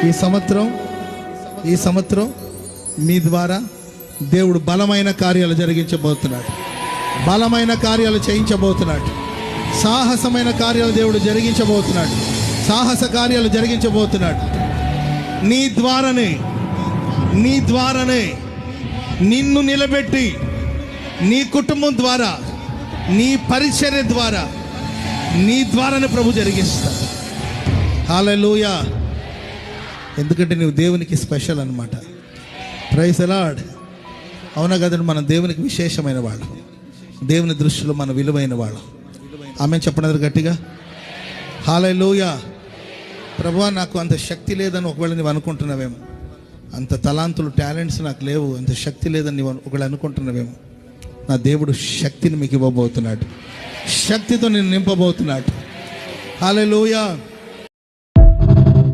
ఈ సంవత్సరం మీ ద్వారా దేవుడు బలమైన కార్యాలు జరిగించబోతున్నాడు. బలమైన కార్యాలు చేయించబోతున్నాడు. సాహసమైన కార్యాలు దేవుడు జరిగించబోతున్నాడు. సాహస కార్యాలు జరిగించబోతున్నాడు. నీ ద్వారానే నిన్ను నిలబెట్టి, నీ కుటుంబం ద్వారా, నీ పరిచర్య ద్వారా, నీ ద్వారానే ప్రభు జరిగిస్తాడు. హల్లెలూయా. ఎందుకంటే నువ్వు దేవునికి స్పెషల్ అన్నమాట. Praise the lord. అవునా కదండి? మనం దేవునికి విశేషమైన వాళ్ళు, దేవుని దృష్టిలో మన విలువైన వాళ్ళు. ఆమె చెప్పండి గట్టిగా, హల్లెలూయా. ప్రభువా, నాకు అంత శక్తి లేదని ఒకవేళ నువ్వు అనుకుంటున్నావేమో, అంత తలాంతులు, టాలెంట్స్ నాకు లేవు, అంత శక్తి లేదని నువ్వు ఒకవేళ అనుకుంటున్నావేమో, నా దేవుడు శక్తిని మీకు ఇవ్వబోతున్నాడు. శక్తితో నేను నింపబోతున్నాడు. హల్లెలూయా.